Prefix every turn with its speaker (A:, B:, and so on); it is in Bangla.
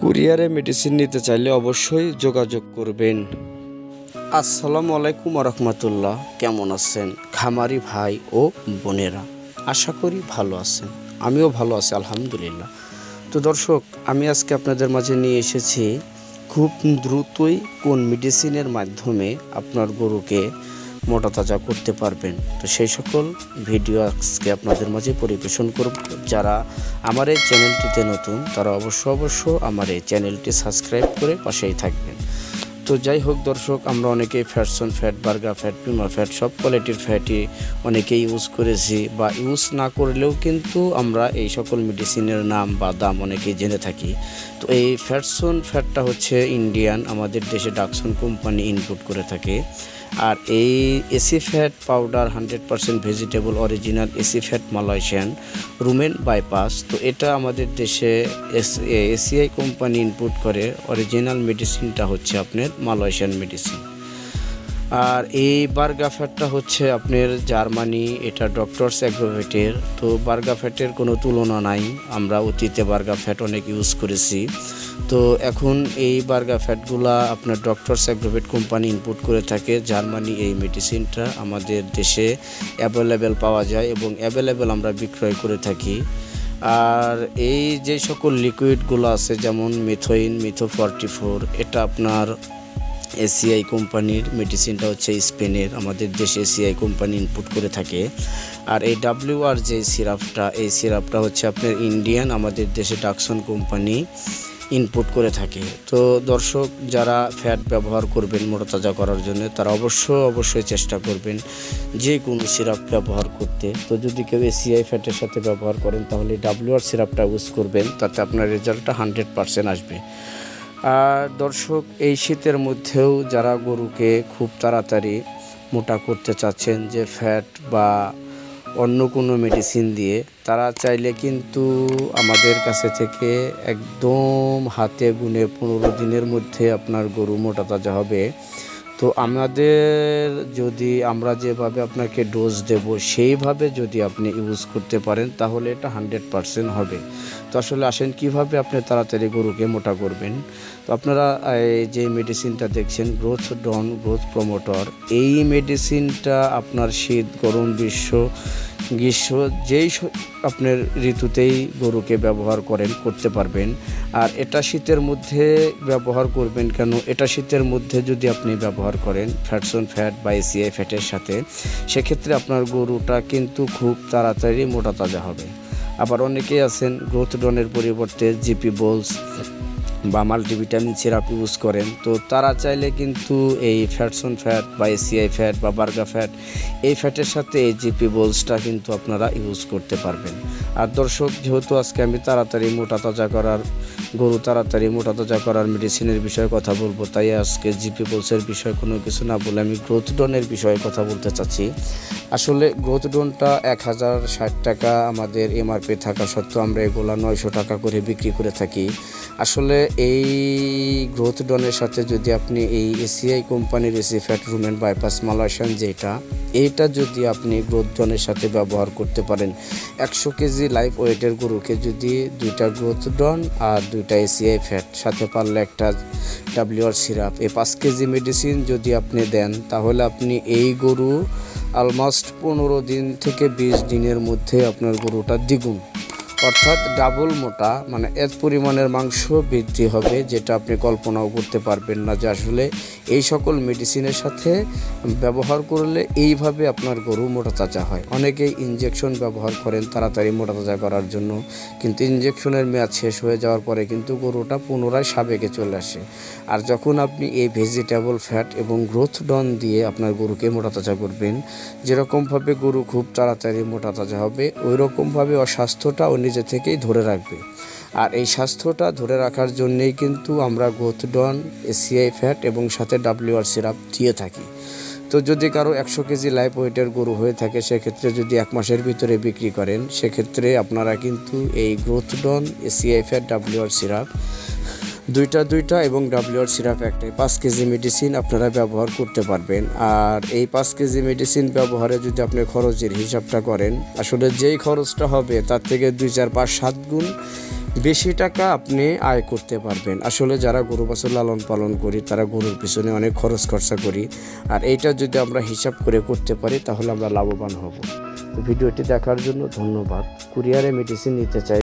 A: কুরিয়ারে মেডিসিন নিতে চাইলে অবশ্যই যোগাযোগ করবেন। আসসালামু আলাইকুম রহমতুল্লাহ। কেমন আছেন খামারি ভাই ও বোনেরা? আশা করি ভালো আছেন, আমিও ভালো আছি আলহামদুলিল্লাহ। তো দর্শক, আমি আজকে আপনাদের মাঝে নিয়ে এসেছি খুব দ্রুতই কোন মেডিসিনের মাধ্যমে আপনার গরুকে মোটা তাজা করতে পারবেন। তো সেই সকল ভিডিও আজকে আপনাদের মাঝে পরিবেশন করব। যারা আমার এই চ্যানেলটিতে নতুন তারা অবশ্য আমার এই চ্যানেলটি সাবস্ক্রাইব করে পাশেই থাকবেন। তো যাই হোক দর্শক, আমরা অনেকেই ফ্যাটসন ফ্যাট, বার্গার ফ্যাট, পিমা ফ্যাট সব কোয়ালিটির ফ্যাটই অনেকেই ইউজ করেছি, বা ইউজ না করলেও কিন্তু আমরা এই সকল মেডিসিনের নাম বা দাম অনেকেই জেনে থাকি। তো এই ফ্যাটসন ফ্যাটটা হচ্ছে ইন্ডিয়ান, আমাদের দেশে ডাকসন কোম্পানি ইনপুট করে থাকে। আর এই AC fat powder 100% vegetable original AC fat Malaysian rumen bypass. তো এটা আমাদের দেশে এসিআই কোম্পানি ইনপুট করে। অরিজিনাল মেডিসিনটা হচ্ছে আপনার মালয়েশিয়ান মেডিসিন। আর এই বার্গা ফ্যাটটা হচ্ছে আপনার জার্মানি, এটা ডক্টরস অ্যাগ্রোভেটের। তো বার্গা ফ্যাটের কোনো তুলনা নাই, আমরা অতীতে বার্গা ফ্যাট অনেক ইউজ করেছি। তো এখন এই বার্গা ফ্যাটগুলা আপনার ডক্টরস অ্যাগ্রোভেট কোম্পানি ইনপুট করে থাকে জার্মানি। এই মেডিসিনটা আমাদের দেশে অ্যাভেলেবেল পাওয়া যায় এবং অ্যাভেলেবেল আমরা বিক্রয় করে থাকি। আর এই যে সকল লিকুইডগুলো আছে যেমন মিথোইন, মিথো 44, এটা আপনার এসিআই কোম্পানির মেডিসিনটা হচ্ছে স্পেনের, আমাদের দেশে এসিআই কোম্পানি ইনপুট করে থাকে। আর এই WR যে সিরাপটা, এই সিরাপটা হচ্ছে আপনার ইন্ডিয়ান, আমাদের দেশে ডাকসন কোম্পানি ইনপুট করে থাকে। তো দর্শক, যারা ফ্যাট ব্যবহার করবেন মোটা তাজা করার জন্য তারা অবশ্যই চেষ্টা করবেন যে কোনো সিরাপ ব্যবহার করতে। তো যদি কেউ এসিআই ফ্যাটের সাথে ব্যবহার করেন তাহলে WR সিরাপটা ইউজ করবেন, তাতে আপনার রেজাল্টটা 100% আসবে। আর দর্শক, এই শীতের মধ্যেও যারা গরুকে খুব তাড়াতাড়ি মোটা করতে চাচ্ছেন যে ফ্যাট বা অন্য কোনো মেডিসিন দিয়ে, তারা চাইলে কিন্তু আমাদের কাছে থেকে একদম হাতে গুনে 15 দিনের মধ্যে আপনার গরু মোটা তাজা হবে। তো আমরা যেভাবে আপনাকে ডোজ দেব সেইভাবে যদি আপনি ইউজ করতে পারেন তাহলে এটা 100% হবে। তো আসলে আসেন কিভাবে আপনি তাড়াতাড়ি গরুকে মোটা করবেন। তো আপনারা যে মেডিসিনটা দেখছেন গ্রোথডন গ্রোথ প্রমোটর, এই মেডিসিনটা আপনার শীত, গরম, গ্রীষ্ম যেই আপনার ঋতুতেই গরুকে ব্যবহার করতে পারবেন। আর এটা শীতের মধ্যে ব্যবহার করবেন কেন? এটা শীতের মধ্যে যদি আপনি ব্যবহার করেন ফ্যাটসন ফ্যাট বা এসিআই ফ্যাটের সাথে, সেক্ষেত্রে আপনার গরুটা কিন্তু খুব তাড়াতাড়ি মোটা তাজা হবে। আবার অনেকেই আছেন গ্রোথডনের পরিবর্তে জিপি বোলস বা মাল্টিভিটামিন সিরাপ ইউজ করেন। তো তারা চাইলে কিন্তু এই ফ্যাটসন ফ্যাট বা এসিআই ফ্যাট বা বার্গা ফ্যাট, এই ফ্যাটের সাথে এই জিপি বোলসটা কিন্তু আপনারা ইউজ করতে পারবেন। আর দর্শক, যেহেতু আজকে আমি গরু তাড়াতাড়ি মোটা তাজা করার মেডিসিনের বিষয়ে কথা বলবো, তাই আজকে জিপি বোলসের বিষয়ে কোনো কিছু না বলে আমি গ্রোথডনের বিষয়ে কথা বলতে চাচ্ছি। আসলে গ্রোথডনটা 1060 টাকা আমাদের MRP থাকা সত্ত্বেও আমরা এগুলা 900 টাকা করে বিক্রি করে থাকি। আসলে এই গ্রোথডনের সাথে যদি আপনি এই এসিআই কোম্পানির AC fat rumen bypass Malaysian এইটা যদি আপনি গ্রোথডনের সাথে ব্যবহার করতে পারেন, 100 কেজি লাইভ ওয়েটের গরুকে যদি 2টা গ্রোথডন আর 2টা এসিআই ফ্যাট সাথে পারলে একটা WR সিরাপ, এই 5 কেজি মেডিসিন যদি আপনি দেন, তাহলে আপনি এই গরু অলমোস্ট 15 দিন থেকে 20 দিনের মধ্যে আপনার গরুটা দ্বিগুণ, অর্থাৎ ডাবল মোটা, মানে এত পরিমাণের মাংস বৃদ্ধি হবে যেটা আপনি কল্পনাও করতে পারবেন না যে আসলে এই সকল মেডিসিনের সাথে ব্যবহার করলে এইভাবে আপনার গরু মোটা তাজা হয়। অনেকেই ইনজেকশন ব্যবহার করেন তাড়াতাড়ি মোটা তাজা করার জন্য, কিন্তু ইনজেকশনের মেয়াদ শেষ হয়ে যাওয়ার পরে কিন্তু গরুটা পুনরায় সাবেকে চলে আসে। আর যখন আপনি এই ভেজিটেবল ফ্যাট এবং গ্রোথডন দিয়ে আপনার গরুকে মোটা তাজা করবেন, যেরকমভাবে গরু খুব তাড়াতাড়ি মোটা তাজা হবে, ওই রকমভাবে অস্বাস্থ্যটা নিজে থেকেই ধরে রাখবে। আর এই স্বাস্থ্যটা ধরে রাখার জন্যেই কিন্তু আমরা গ্রোথডন, এসিআই ফ্যাট এবং সাথে WR সিরাপ দিয়ে থাকি। তো যদি কারো 100 কেজি লাইভ ওয়েটের গরু হয়ে থাকে, সেক্ষেত্রে যদি 1 মাসের ভিতরে বিক্রি করেন, সেক্ষেত্রে আপনারা কিন্তু এই গ্রোথডন, এসিআই ফ্যাট, WR সিরাপ দুইটা এবং WR সিরাপ একটাই 5 কেজি মেডিসিন আপনারা ব্যবহার করতে পারবেন। আর এই 5 কেজি মেডিসিন ব্যবহারে যদি আপনি খরচের হিসাবটা করেন, আসলে যেই খরচটা হবে তার থেকে 2, 4, 5, 7 গুণ বেশি টাকা আপনি আয় করতে পারবেন। আসলে যারা গরু বাছুর লালন পালন করি তারা গরুর পিছনে অনেক খরচ খরচা করি, আর এইটা যদি আমরা হিসাব করে করতে পারি তাহলে আমরা লাভবান হব। ভিডিওটি দেখার জন্য ধন্যবাদ। কুরিয়ারে মেডিসিন নিতে চাই